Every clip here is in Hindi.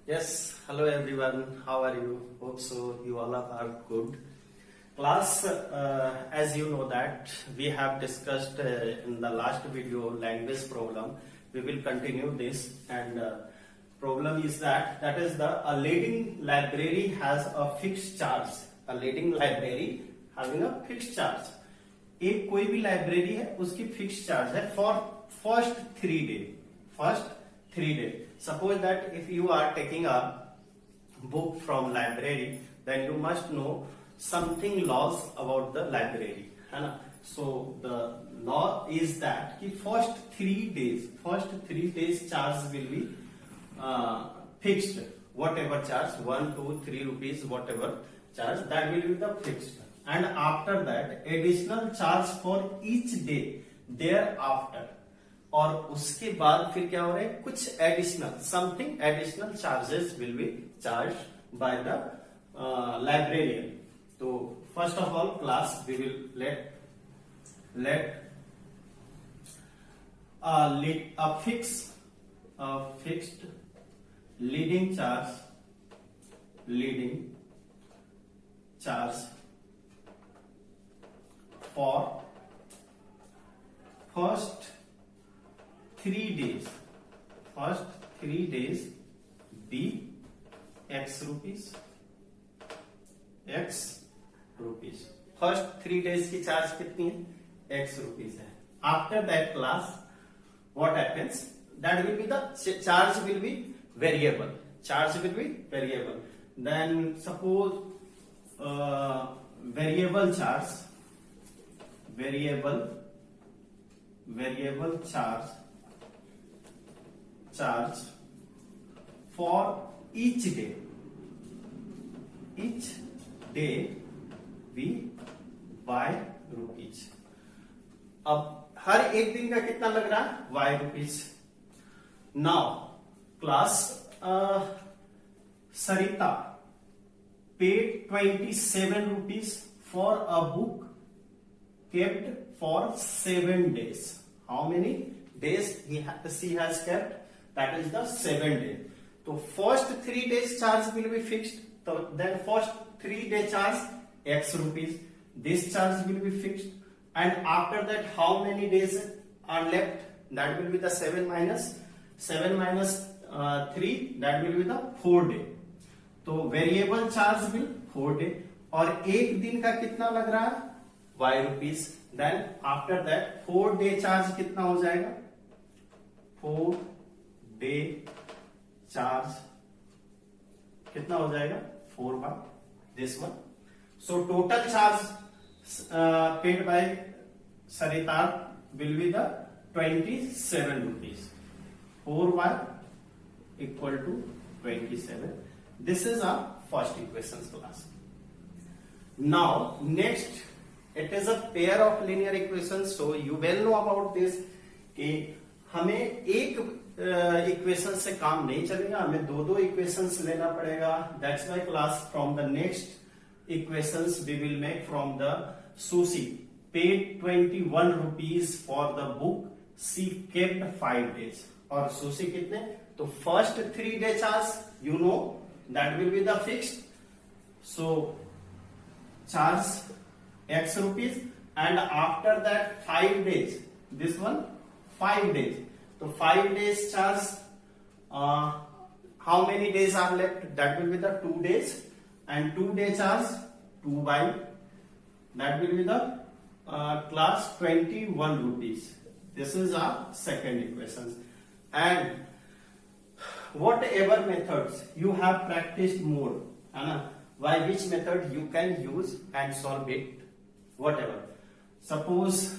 Yes, hello everyone. How are you? Hope so. You all are good. Class, as you know that we have discussed in the last video language problem. We will continue this and problem is that is a leading library has a fixed charge. A leading library having a fixed charge. एक कोई भी लाइब्रेरी है उसकी फिक्स चार्ज है for first 3 day. Suppose that if you are taking a book from library, then you must know something laws about the library, है ना? So the law is that कि first 3 days charge will be fixed. Whatever charge 1, 2, 3 rupees, whatever charge that will be the fixed. And after that additional charge for each day thereafter. और उसके बाद फिर क्या हो रहा है कुछ additional something additional charges will be charge by the librarian. तो first of all class we will let fixed lending charge for first 3 days be x rupees. First 3 days की चार्ज कितनी है x rupees है. After that class what happens that will be the charge will be variable. Then suppose variable charge for each day we buy rupees. अब हर एक दिन का कितना लग रहा है y rupees. Now class Sarita paid 27 rupees for a book kept for 7 days. How many days she has kept? That is the 7 days. So first 3 days charge will be fixed. So then first 3 day charge x rupees. This charge will be fixed. And after that how many days are left? That will be the 7 minus 3. That will be the 4 day. तो वेरिएबल चार्ज will 4 day. और एक दिन का कितना लग रहा है y rupees. Then after that 4 day charge कितना हो जाएगा 4 day charge कितना हो जाएगा 4 by this one. So total charge paid by Sarita will be the 27 rupees. 4 by equal to 27. This is our first equations class. Now next it is a pair of linear equations. So you well know about this कि हमें एक इक्वेशन से काम नहीं चलेगा, हमें दो इक्वेशंस लेना पड़ेगा. That's why class from the next equations we will make from the Susi paid 21 rupees for the book she kept 5 days. और Susi कितने तो first 3 day charge you know that will be the fixed. So charge x rupees and after that 5 days this one 5 days. So 5 days charge how many days are left? That will be the 2 days and 2 day charge 2 by that will be the class 21 rupees. This is our second equation. And whatever methods you have practiced more, by which method you can use and solve it. Whatever. Suppose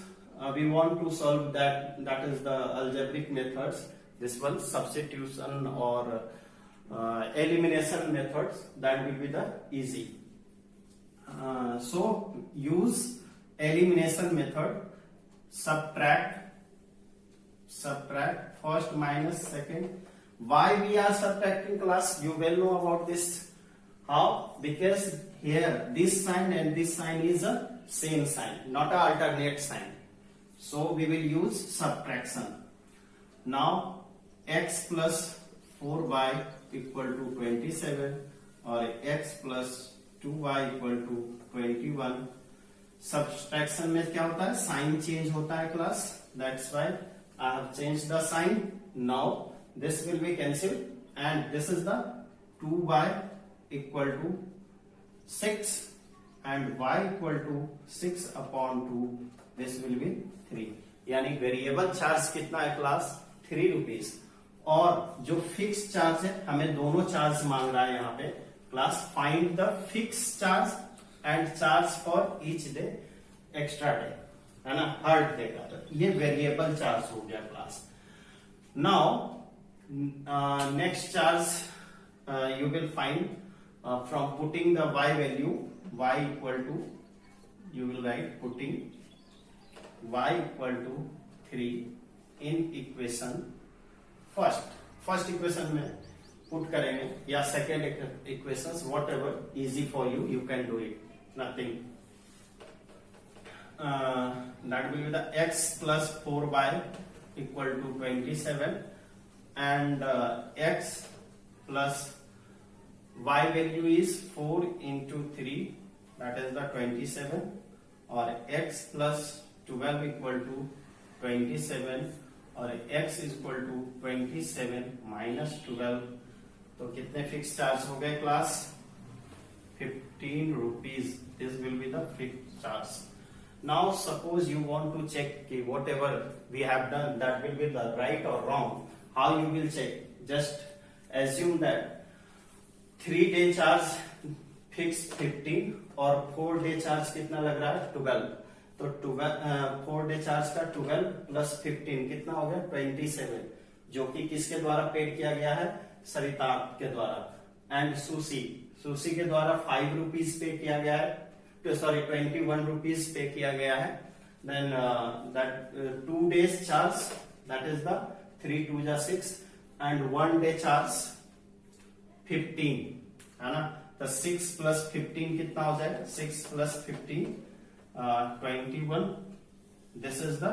we want to solve that is the algebraic methods. This one substitution or elimination methods that will be the easy. So use elimination method. Subtract first minus second. Why we are subtracting class? You well know about this. How? Because here this sign and this sign is a same sign, not an alternate sign. So we will use subtraction. Now x plus 4y equal to 27 और x plus 2y equal to 21। Subtraction में क्या होता है, साइन चेंज होता है class, that's why I have change the sign. Now this will be cancelled and this is the 2y equal to 6 and y equal to 6 upon 2, this will be 3। यानी वेरिएबल चार्ज कितना है क्लास, 3 रुपीज। और जो फिक्स चार्ज है, हमें दोनों चार्ज मांग रहा है यहाँ पे class. Find the fix charge and charge for each day extra day, है ना, हर डे का। तो ये वेरिएबल चार्ज हो गया class. Now next charge you will find from putting the y value, y equal to, you will write putting y equal to 3 in equation first equation में पुट करेंगे या second equation, whatever easy for you, you can do it, nothing. That will be the x plus 4y equal to 27 and x plus y value is 4 into 3, that is the 27, और x प्लस 12 इक्वल टू 27 और x is equal to 27 minus 12। तो कितने फिक्स चार्ज हो गए class, 15 rupees. This will be the fix charge. Now suppose you want to check कि what ever we have done that will be the right or wrong, how you will check, just assume that 3 day charge fix 15 और 4 डे चार्ज कितना लग रहा है, 12। तो 4 डे चार्ज का 12 प्लस 15 कितना हो गया, 27, जो कि किसके द्वारा पेड किया गया है, सरिता के द्वारा। एंड सुशी के द्वारा 5 रुपीज पे किया गया है, सॉरी 21 रुपीज पे किया गया है। Then that 2 days charge, that is the 3 2 जा 6 एंड 1 डे चार्ज 15, है ना। तो 6 प्लस 15 कितना हो जाएगा, 6 plus 15 21, this is the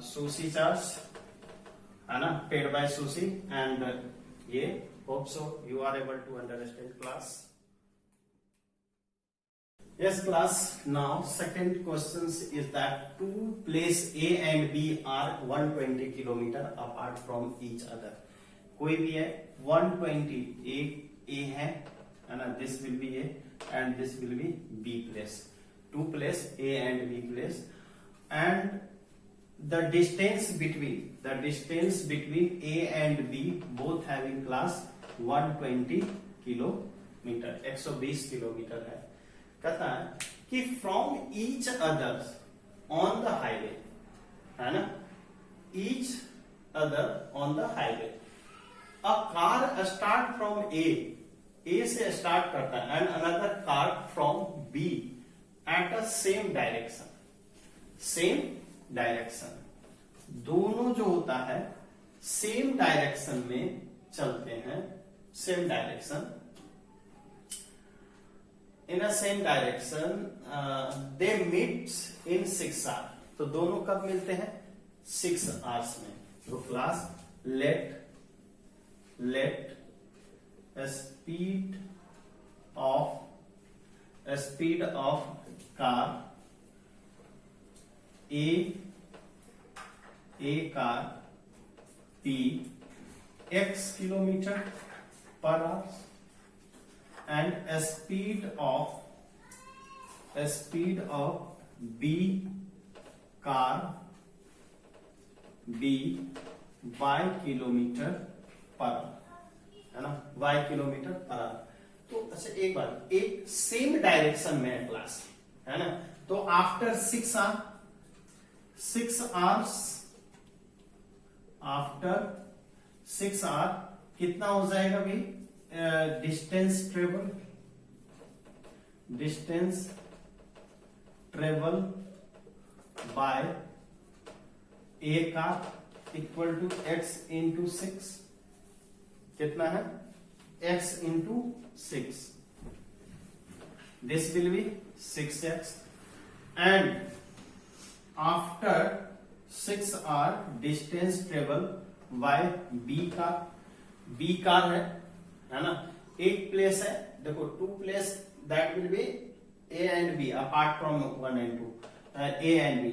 Sushi charge, है ना, paid by Sushi. And I hope so you are able to understand class. Yes class, now second question is that two place A and B are 120 kilometer apart from each other. कोई भी है 120, A है ना, this will be A and this will be B place. Two place A and B place, and the distance between A and B both having class 120 kilometre, 120 kilometre है। कहता है कि from each others on the highway, है ना, each other on the highway, a car start from A से स्टार्ट करता है and another car from B at a same direction, दोनों जो होता है सेम डायरेक्शन में चलते हैं, same direction, in a same direction, they meet in 6 hours। तो दोनों कब मिलते हैं, 6 hours में। तो class let speed of car a car p x kilometer per hour and a speed of B car B y kilometre पर, है ना, y किलोमीटर पर आवर। तो अच्छा एक बात, एक सेम डायरेक्शन में है क्लास, है ना। तो आफ्टर 6 आवर्स आफ्टर 6 आवर कितना हो जाएगा भाई, डिस्टेंस ट्रेवल बाय ए का इक्वल टू x इंटू 6, कितना है, x into 6, this will be 6x and after 6 hour distance travel y by car है ना। एक प्लेस है, देखो two place that will be A and B apart from 1 and 2, A and B.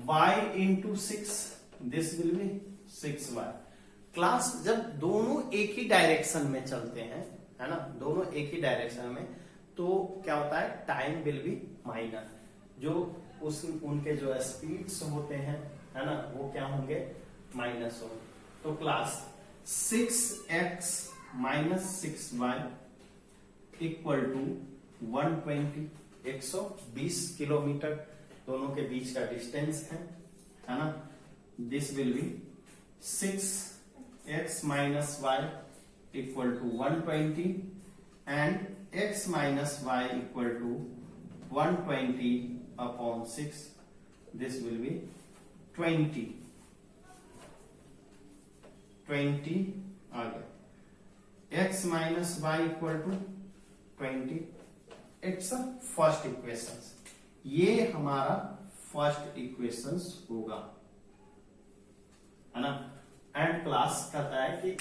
y into 6 this will be 6y। Class जब दोनों एक ही डायरेक्शन में चलते हैं, है ना, दोनों एक ही डायरेक्शन में, तो क्या होता है, टाइम विल बी माइनर। जो उनके जो स्पीड्स होते हैं, है ना, वो क्या होंगे, माइनस होंगे। तो class 6x minus 6y equal to 120, 120 kilometre दोनों के बीच का डिस्टेंस है ना। This will be 6x minus y equal to 120 and x minus y equal to 120 upon 6, this will be 20 आ गया। x minus y equal to 20, it's a first equation. ये हमारा फर्स्ट इक्वेशन होगा, है ना। एंड क्लास कहता है कि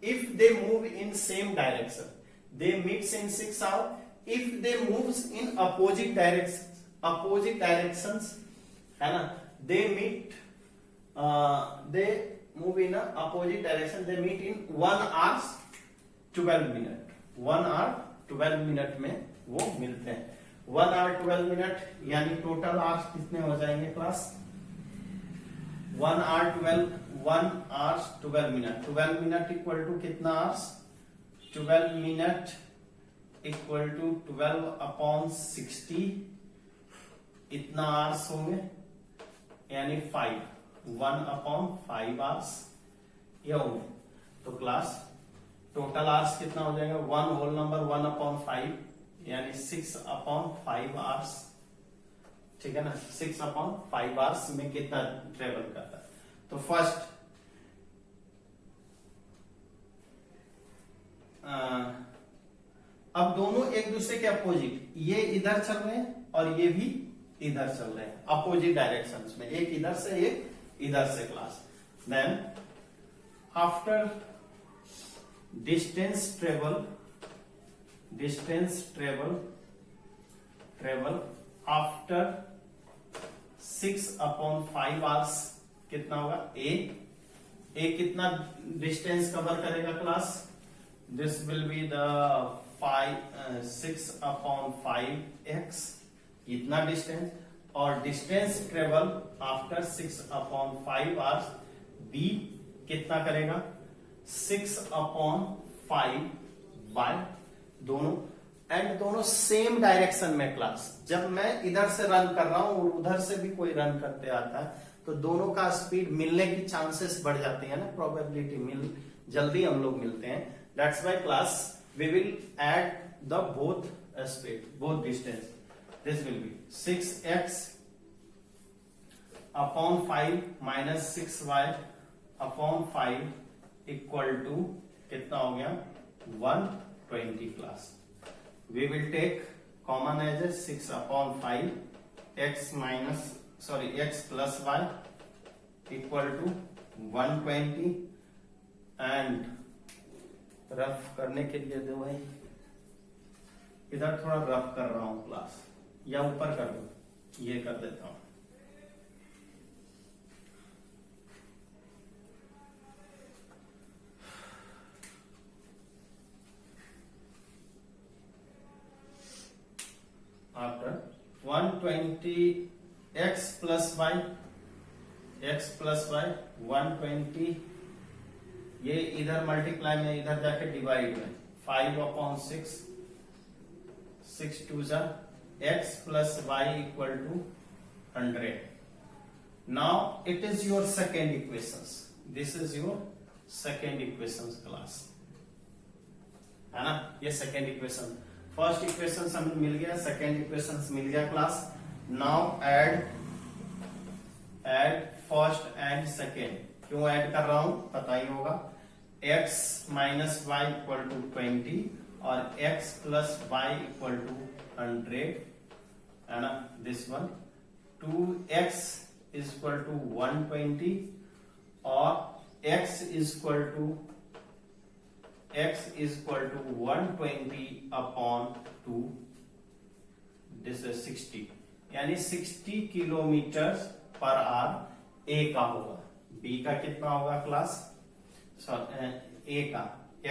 if they move in same direction, they meets in 6 hours. If they moves in opposite directions, है ना, they move in a opposite direction, they meet in 1 hour 12 minute, 1 hour 12 minute में वो मिलते हैं। 1 hour 12 minute यानी टोटल आवर्स कितने हो जाएंगे class, 1 hour 12 minute, 12 minute equal to कितना hours, 12 minute equal to 12 upon 60, इतना आवर्स होंगे, यानी 5, 1 अपॉन 5 आवर्स ये होंगे। तो क्लास टोटल आवर्स कितना हो जाएगा, 1 होल नंबर 1 अपॉन 5 यानी 6 अपॉन 5 आवर्स, ठीक है ना। 6 अपॉन 5 आवर्स में कितना ट्रेवल करता है। तो फर्स्ट अब दोनों एक दूसरे के अपोजिट, ये इधर चल रहे हैं और ये भी इधर चल रहे हैं, अपोजिट डायरेक्शंस में, एक इधर से एक इधर से class. Then after distance travel after 6 upon 5 hours कितना होगा, ए कितना डिस्टेंस कवर करेगा class, this will be the 6 upon 5x, इतना डिस्टेंस। और distance travel after 6 upon 5 hours be कितना करेगा, 6 अपॉन 5y, दोनों एंड दोनों सेम डायरेक्शन में क्लास। जब मैं इधर से रन कर रहा हूं और उधर से भी कोई रन करते आता है, तो दोनों का स्पीड मिलने की चांसेस बढ़ जाती है ना, प्रोबेबिलिटी जल्दी हम लोग मिलते हैं। That's why class we will add the both speed, both distance. This will be 6x upon 5 minus 6y upon 5 equal to कितना हो गया, 120 class. We will take common as 6 upon 5 x plus y equal to 120 and rough करने के लिए दो भाई, इधर थोड़ा रफ कर रहा हूं क्लास, या ऊपर कर दो, ये कर देता हूं। आफ्टर 120 x प्लस y 120, ये इधर मल्टीप्लाई में, इधर जाके डिवाइड में, 5 अपॉन 6 2 जा x plus y equal to 100। Now it is your second equation, this is your second equation class, है ना। ये सेकेंड इक्वेशन, फर्स्ट इक्वेशन हमें मिल गया, सेकेंड इक्वेशन मिल गया class. Now add first and second, क्यों ऐड कर रहा हूं पता ही होगा, x minus y equal to 20 और x plus y equal to 100, है ना। This one 2x is equal to 120 और x is equal to 120 upon 2, this is 60, यानी 60 किलोमीटर पर आवर ए का होगा। बी का कितना होगा क्लास? ए का,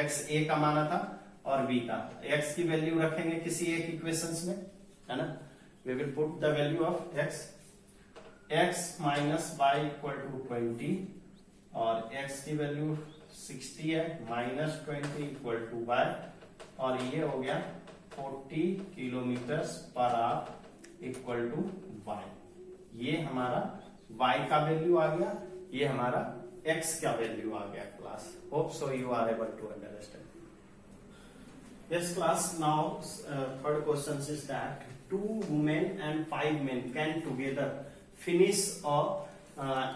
x ए का माना था और b का, x की वैल्यू रखेंगे किसी एक इक्वेशंस में, है ना। We will put the value of x minus y equal to 20 और x की वैल्यू 60 है, माइनस 20 इक्वल टू y, और ये हो गया 40 kilometre per hour equal to y। ये हमारा y का वैल्यू आ गया, ये हमारा x का वैल्यू आ गया class. Hope so you are able to understand. Yes class, now third question is that 2 women and 5 men can together finish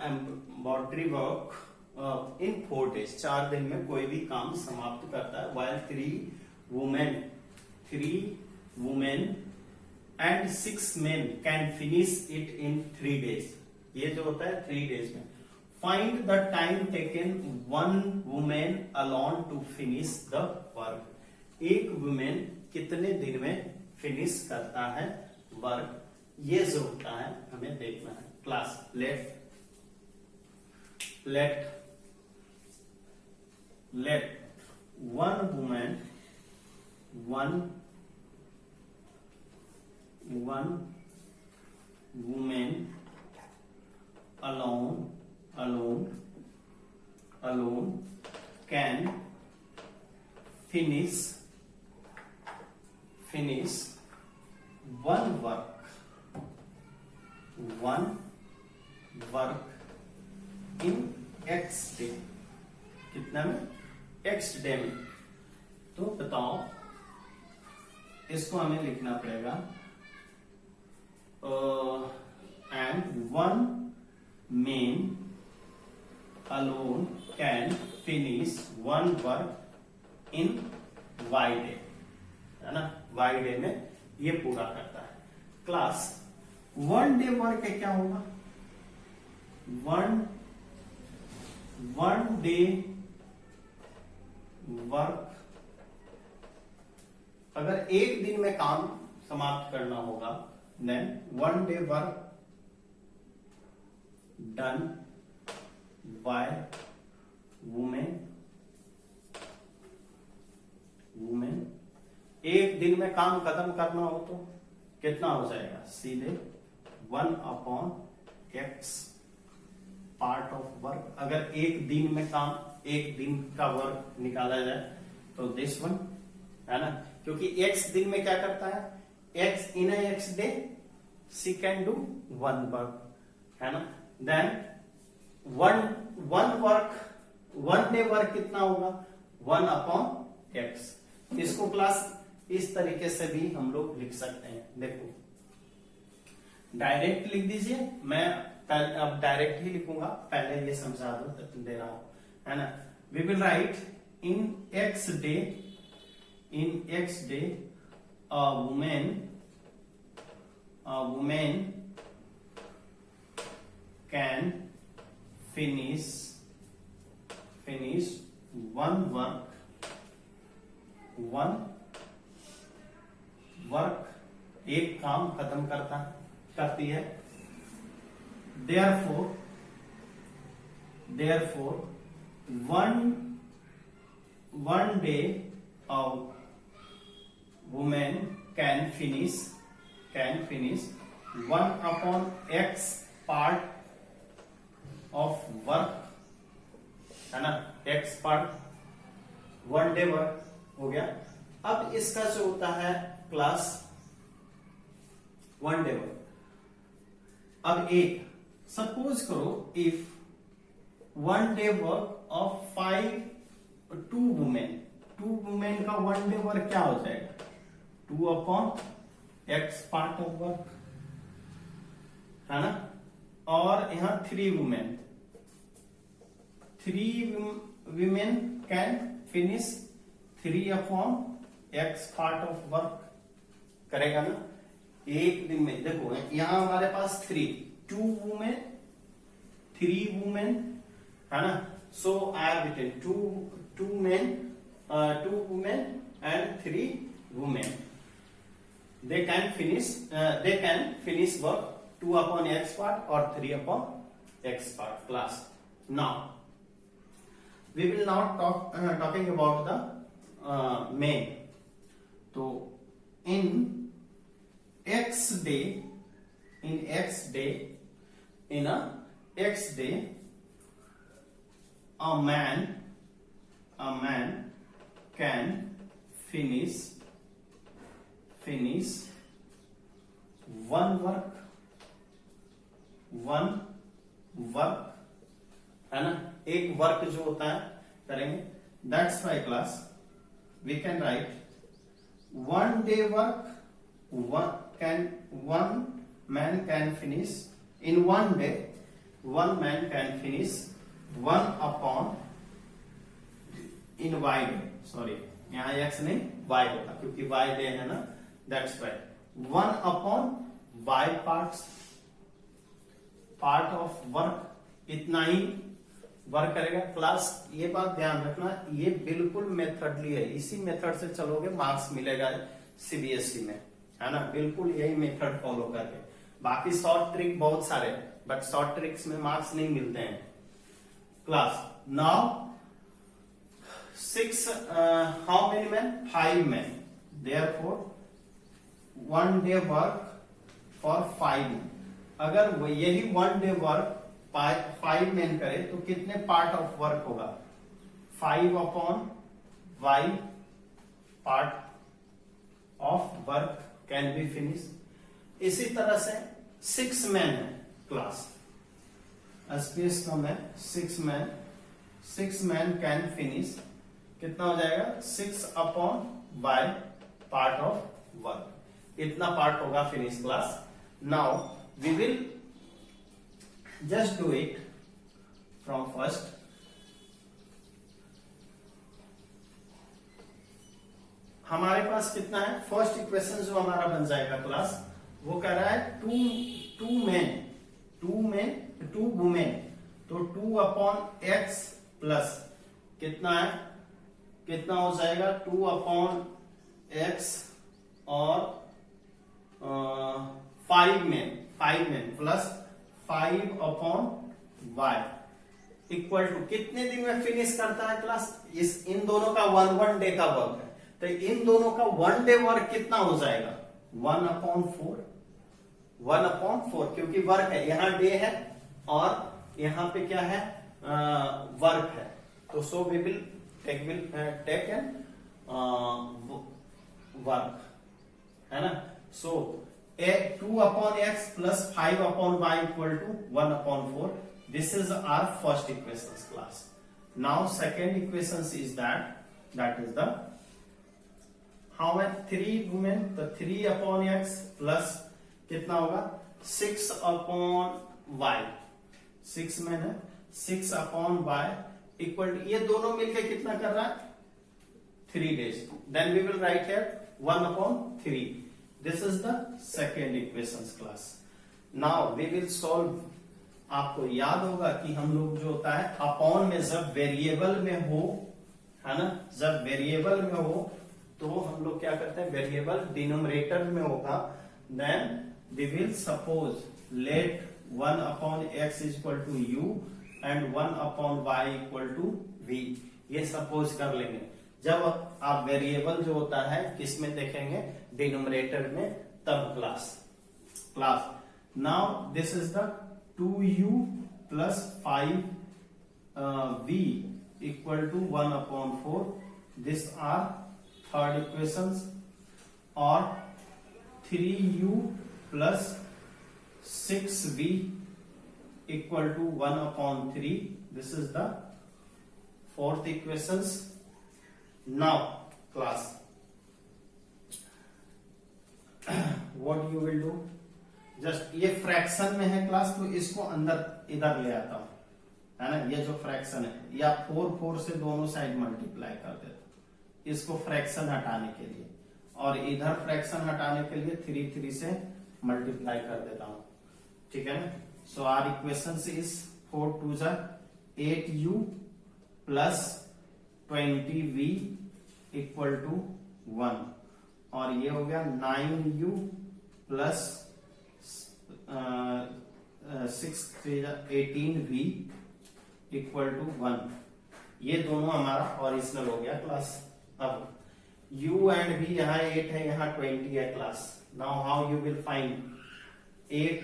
embroidery work in 4 days। 4 दिन में कोई भी काम समाप्त करता है। while 3 women and 6 men can finish it in 3 days। ये जो होता है 3 days में। find the time taken one woman alone to finish the work। एक वुमेन कितने दिन में फिनिश करता है वर्क, ये जो होता है हमें देखना है class. Let one women alone can finish one work in x day। कितना में? x डे में। तो बताओ, इसको हमें लिखना पड़ेगा and one man alone can finish one work in y day, है ना। y डे में ये पूरा करता है क्लास। 1 डे वर्क क्या होगा? वन डे वर्क, अगर एक दिन में काम समाप्त करना होगा, then 1 day work done by women. एक दिन में काम खत्म करना हो तो कितना हो जाएगा? सीधे 1 upon x part of work. अगर एक दिन में काम, एक दिन का वर्क निकाला जाए तो दिस वन, है ना, क्योंकि x दिन में क्या करता है? x in x day she can do 1 work, है ना। देन वन डे वर्क कितना होगा? 1 अपॉन x। इसको क्लास इस तरीके से भी हम लोग लिख सकते हैं। देखो, डायरेक्ट लिख दीजिए, मैं अब डायरेक्ट ही लिखूंगा, पहले ये समझा दे रहा हूं, है ना। We will write in x day a woman can finish one work, एक काम खत्म करती है। therefore one day a woman can finish 1 upon x part of work, है ना। x पार्ट 1 डे वर्क हो गया। अब इसका जो होता है क्लास 1 डे वर्क, अब एक सपोज करो if 1 day work of 2 women का 1 डे वर्क क्या हो जाएगा? 2 upon x part of work, है ना। और यहां 3 women can finish 3 upon x part of work, करेगा ना। एक दिन में देखो, यहां हमारे पास 3 वुमेन है ना. So I have written two men, 2 women and 3 women. They can finish work 2 upon x part or 3 upon x part. Class. Now we will now talking about the men. So in x day, a man can finish one work, है ना. एक वर्क जो होता है करेंगे. That's why class we can write one day work, one man can finish in one day. One man can finish 1 upon in y day. Sorry, यहाँ x नहीं y होगा क्योंकि y day है ना. That's right. 1 upon y part of work. इतना ही वर्क करेगा. क्लास ये बात ध्यान रखना, ये बिल्कुल मेथडली है. इसी मेथड से चलोगे मार्क्स मिलेगा सीबीएसई में, है ना. बिल्कुल यही मेथड फॉलो करके. बाकी शॉर्ट ट्रिक बहुत सारे, बट शॉर्ट ट्रिक्स में मार्क्स नहीं मिलते हैं. Class now 6 how many man? 5 man. Therefore 1 day work for 5 man. अगर वो यही 1 डे वर्क 5 मैन करे तो कितने पार्ट ऑफ वर्क होगा? 5 upon y part of work can be finish. इसी तरह से 6 मैन है क्लास. स्पेस कम है. 6 मैन कैन फिनिश. कितना हो जाएगा? 6 upon y part of work. इतना पार्ट होगा finish class. Now we will just do it from first. हमारे पास कितना है? फर्स्ट इक्वेशन जो हमारा बन जाएगा क्लास, वो कह रहा है टू वुमेन. तो 2 अपॉन एक्स प्लस कितना है? कितना हो जाएगा? 2 अपॉन एक्स और 5 man plus 5 upon y equal to कितने दिन में फिनिश करता है क्लास? इन दोनों का 1 डे का वर्क है. तो इन दोनों का 1 डे वर्क कितना हो जाएगा? 1 अपॉन 4 क्योंकि वर्क है. यहाँ डे है और यहाँ पे क्या है? वर्क है. तो so we will take an work, है ना. सो 2 upon x plus 5 upon y equal to 1 upon 4. This is our first equation class. Now second equation is that is the how many? 3 women. तो 3 upon x plus कितना होगा? 6 upon y. 6 में है 6 upon y equal to ये दोनों मिलके कितना कर रहा है? 3 days. Then we will write here 1 upon 3. This is the second equations class. Now we will solve. आपको याद होगा कि हम लोग जो होता है अपॉन में जब वेरिएबल में हो, है ना, जब वेरिएबल में हो तो हम लोग क्या करते हैं? वेरिएबल डिनोमिनेटर में होगा. Then we will suppose let 1 upon x equal to u and 1 upon y equal to v. ये सपोज कर लेंगे. जब आप वेरिएबल जो होता है किसमें देखेंगे? डिनोमिनेटर में. तब class now this is the 2u plus 5v equal to 1 upon 4. This are third equations. और 3u plus 6v equal to 1 upon 3. This is the fourth equations. Now class what you will do? Just ये फ्रैक्शन में है क्लास, तो इसको अंदर इधर ले आता हूं, है ना. ये जो फ्रैक्शन है या 4 से दोनों साइड मल्टीप्लाई कर देता हूं इसको फ्रैक्शन हटाने के लिए, और इधर फ्रैक्शन हटाने के लिए 3 से मल्टीप्लाई कर देता हूं. ठीक है ना. सो आर इक्वेशन इज 4 2 जा 8u plus 20v equal to 1, और ये हो गया 9u plus 18v equal to 1। ये दोनों हमारा ओरिजिनल हो गया क्लास। अब u एंड v यहाँ 8 है, यहाँ 20 है class. Now how you will find 8,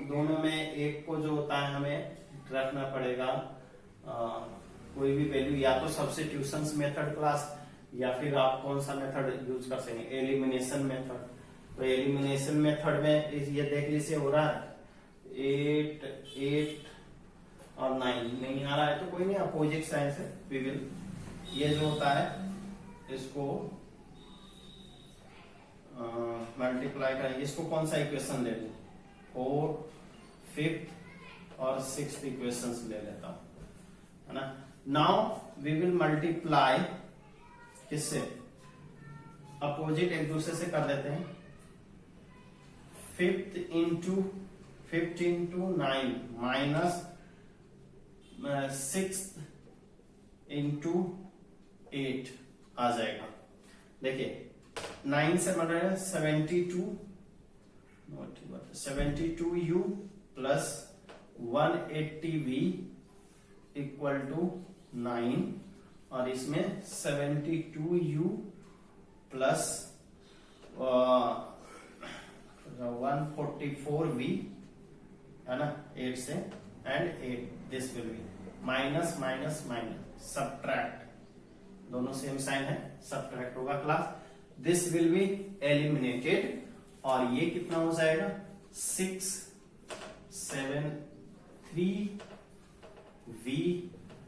दोनों में एक को जो होता है हमें रखना पड़ेगा कोई भी वैल्यू, या तो सब्स्टिट्यूशन मेथड क्लास, या फिर आप कौन सा मेथड यूज कर सकेंगे, एलिमिनेशन मेथड। तो एलिमिनेशन मेथड में ये देख लीजिए हो रहा है 8 और 9 नहीं आ रहा है तो कोई नहीं, अपोजिट साइन से वी विल, ये जो होता है इसको मल्टीप्लाई करेंगे। इसको कौन सा इक्वेशन ले लूं, 4, 5th और 6th इक्वेशंस ले लेता हूं, है ना। नाउ वी विल मल्टीप्लाई किससे, अपोजिट एक दूसरे से कर देते हैं। 5th into 9 minus 6th into 8 आ जाएगा। देखिए 9 से बन रहा है 72u plus 180v equal to 9, और इसमें 72u प्लस 144v है ना 8 से, and 8 this will B minus minus minus subtract, दोनों सेम साइन है, सब्ट्रैक्ट होगा class. This will be eliminated, और ये कितना हो जाएगा 6, 7, 3v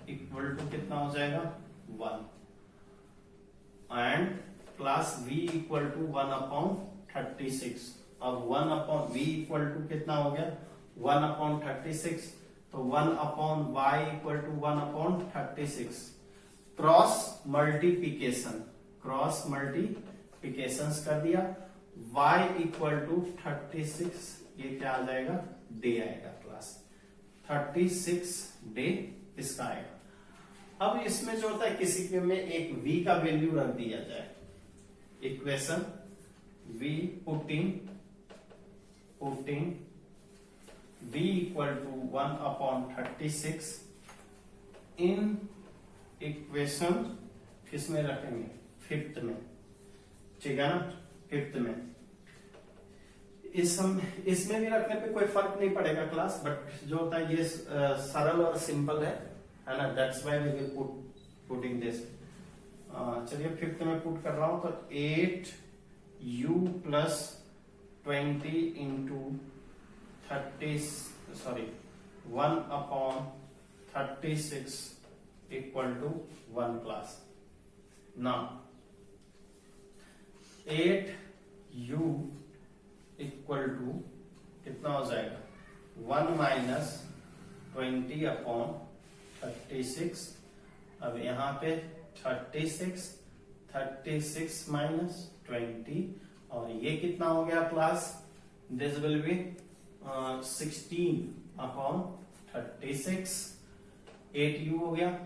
इक्वल टू कितना हो जाएगा 1, and plus v equal to 1/36। अब 1/v इक्वल टू कितना हो गया 1/36, तो 1/y equal to 1/36। Cross multiplication कर दिया, y इक्वल टू 36, ये क्या आ जाएगा डे आएगा क्लास, 36 डे इसका आएगा। अब इसमें जो होता है किसी के में एक v का वैल्यू रख दिया जाए, equation v putting v equal to 1/36 in equation किसमें रखेंगे 5th में, ठीक है ना 5th में। इसमें भी रखने पे कोई फर्क नहीं पड़ेगा क्लास, बट जो होता है ये सरल और सिंपल है ना, that's why we will putting this. चलिए 5th में पुट कर रहा हूं, तो 8u plus 20 into 1/36 equal to 1 class. Now 8u equal to कितना हो जाएगा 1 माइनस 20/36। अब यहां पे 36 माइनस 20, और ये कितना हो गया class, this will B 16/36। 8u हो गया,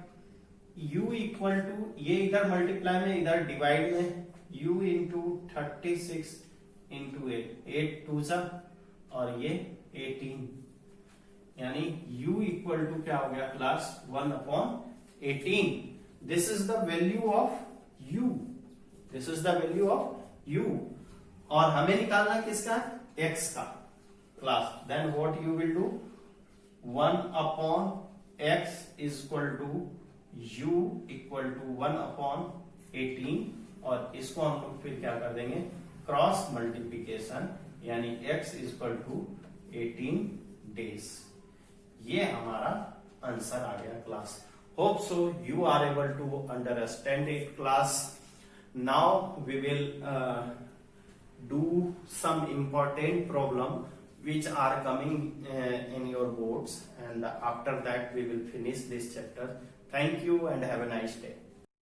u इक्वल टू, ये इधर मल्टीप्लाई में इधर डिवाइड में, u इंटू 36 इंटू 8 2 जा, और ये 18, यानी u इक्वल टू क्या हो गया class 1/18। This is the value of u, और हमें निकालना किसका x का class. Then what you will do, 1/x is equal to u equal to 1/18, और इसको हम लोग फिर क्या कर देंगे क्रॉस मल्टीप्लीकेशन, यानी x is equal to 18 days. ये हमारा आंसर आ गया class. Hope so you are able to understand it class. Now we will do some important problem which are coming in your boards, and after that we will finish this chapter. Thank you and have a nice day.